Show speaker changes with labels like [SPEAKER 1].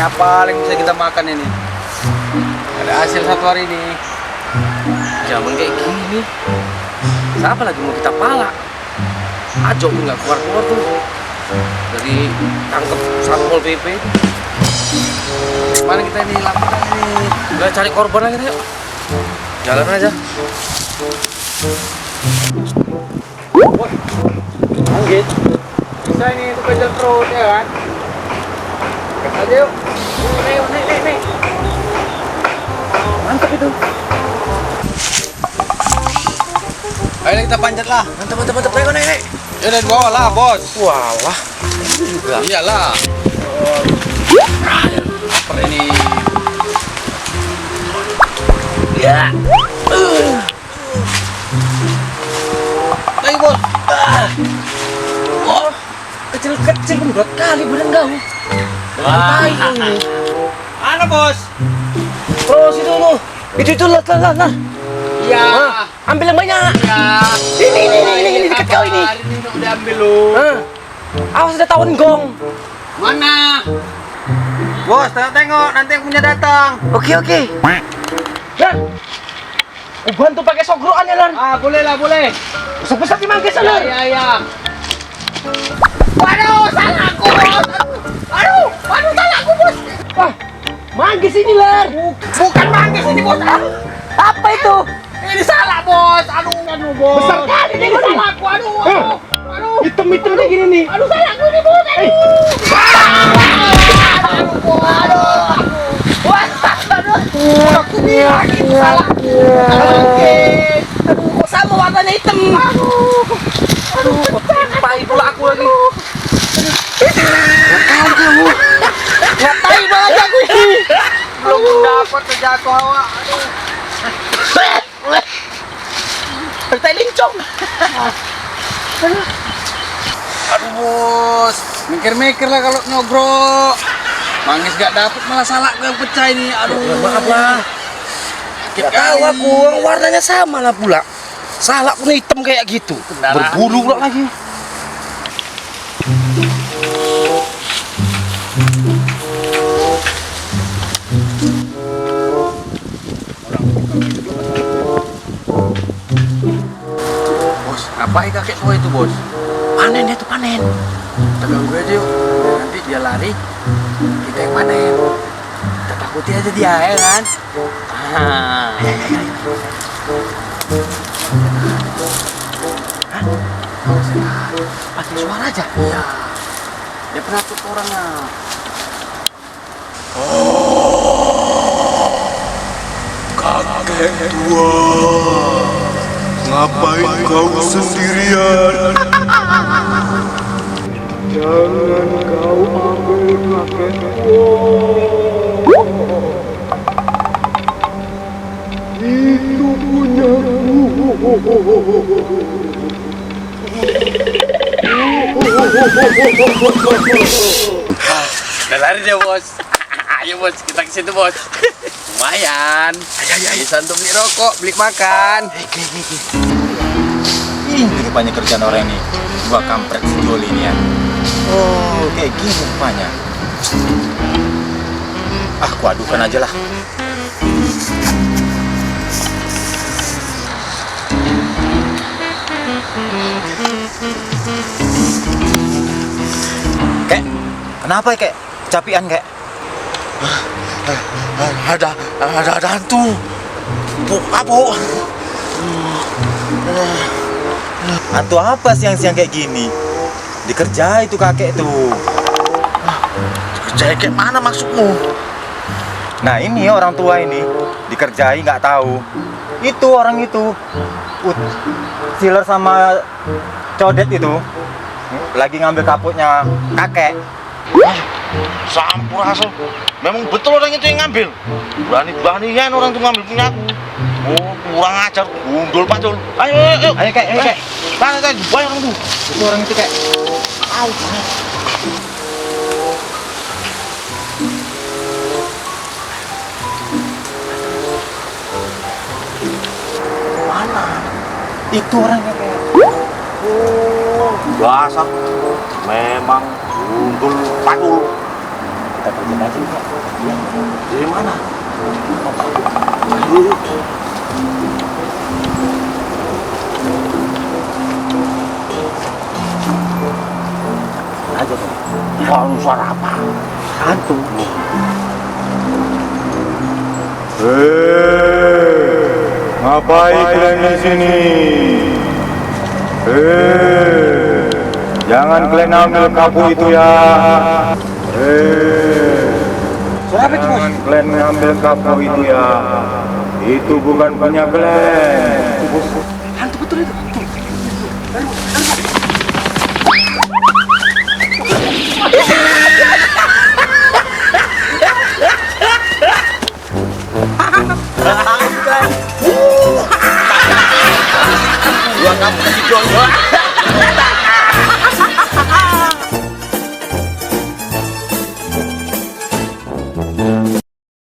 [SPEAKER 1] apa yang bisa kita makan ini. Ada hasil satu hari ini. Zaman kayak gini, siapa lagi mau kita palak? Ajo nggak keluar-keluar tuh dari tangkep satpol PP. Mana kita ini laporan ini? Udah cari korban lagi yuk. Jalan aja. Woi, anggit. Bisa ini itu kejar terus ya kan? Aja yuk. Naik. Mantap itu. Ayo kita panjat lah.
[SPEAKER 2] Mantap. Naik.
[SPEAKER 1] Ya dari bawah lah, bos.
[SPEAKER 2] Walah. Juga.
[SPEAKER 1] Iyalah. Lapar ini.
[SPEAKER 2] Ya.
[SPEAKER 1] Ayo, bos.
[SPEAKER 2] Oh, kecil berat kali badan kau.
[SPEAKER 1] Wah.
[SPEAKER 2] Ini.
[SPEAKER 1] Mana, bos?
[SPEAKER 2] Terus itu lah.
[SPEAKER 1] Iya.
[SPEAKER 2] Ambil yang banyak.
[SPEAKER 1] Ya.
[SPEAKER 2] Ini dekat kau ini.
[SPEAKER 1] Hari ini udah ambil lu.
[SPEAKER 2] Awas ada tawon gong.
[SPEAKER 1] Mana? Bos, tengok nanti yang punya datang.
[SPEAKER 2] Oke. Lan. Bantu pakai sogroan ya, Lan.
[SPEAKER 1] Boleh lah, boleh.
[SPEAKER 2] Besar di manggis, Lan.
[SPEAKER 1] Iya. Waduh, salah aku, bos. Aduh, salah aku, bos.
[SPEAKER 2] Wah, manggis ini, Lan.
[SPEAKER 1] Bukan manggis ini, bos.
[SPEAKER 2] Apa itu?
[SPEAKER 1] Ini salah, bos. Aduh, bos.
[SPEAKER 2] Besar kali
[SPEAKER 1] ini
[SPEAKER 2] ini.
[SPEAKER 1] salah aku, aduh.
[SPEAKER 2] Hitam kayak gini nih.
[SPEAKER 1] Aduh, salah aku ini, bos. Aku bilang itu salah.
[SPEAKER 2] Aduh, kok sama warnanya hitam? Aduh,
[SPEAKER 1] Timpai pula aku lagi.
[SPEAKER 2] kamu. Ngatai banget aku ini.
[SPEAKER 1] Belum dapat terjatuh awak.
[SPEAKER 2] Bertai lincong.
[SPEAKER 1] Aduh, bos. Mikir-mikir lah kalau nyogrok. Manggis gak dapet malah salah gue yang pecah ini. Aduh,
[SPEAKER 2] Maaf lah. Gak tahu aku, warnanya sama lah pula. Salah pun hitam kayak gitu.
[SPEAKER 1] Kendaraan.
[SPEAKER 2] Berbulu pula lagi.
[SPEAKER 1] Bos, ngapain kakek tua itu, bos?
[SPEAKER 2] Panen dia tuh panen.
[SPEAKER 1] Kita ganggu aja yuk. Nanti dia lari, kita yang panen. Kita takuti aja dia, ya kan?
[SPEAKER 2] Pakai suara aja.
[SPEAKER 1] Iya. Dia penakut orangnya.
[SPEAKER 3] Kakek tua, ngapain kau sendirian? Jangan kau ambil kakek tua. Itu punyaku.
[SPEAKER 1] Udah lari dia, bos. Ayo, bos, kita ke situ, bos. Lumayan. Bisa untuk beli rokok, beli makan.
[SPEAKER 4] Ini rupanya kerjaan orang ini. Dua kampret sejoli ini ya. Oh, kayak gini rupanya. Aku adukan aja lah. Kek, kenapa kek? Kecapian kek?
[SPEAKER 3] Ada hantu. Apa?
[SPEAKER 4] Hantu apa siang-siang kayak gini? Dikerja itu kakek tuh.
[SPEAKER 3] Kerja kayak mana maksudmu?
[SPEAKER 4] Nah ini orang tua ini dikerjai nggak tahu. Itu orang itu, Siler sama Codet itu lagi ngambil kaputnya kakek.
[SPEAKER 3] Sampurasun. Memang betul orang itu yang ngambil. Berani-beranian orang itu ngambil punya aku. Oh, kurang ajar, gundul pacul. Ayo.
[SPEAKER 4] Ayo kek.
[SPEAKER 3] Tanya, bayar orang itu.
[SPEAKER 4] Itu orang itu kek.
[SPEAKER 3] Mana?
[SPEAKER 4] Itu orangnya kek.
[SPEAKER 3] Oh, biasa. Memang gundul pacul.
[SPEAKER 2] kita kerja aja Pak. Iya.
[SPEAKER 3] Dari mana?
[SPEAKER 2] Dulu. Aja Pak. Suara apa? Hantu.
[SPEAKER 4] Ngapain kalian di sini? Jangan kalian ambil kapu itu ya.
[SPEAKER 2] Suara apa itu, Bos?
[SPEAKER 4] Jangan kalian ambil kapu itu ya. Itu bukan punya kalian.
[SPEAKER 2] Hantu betul itu.
[SPEAKER 3] Gua kamu kasih dong.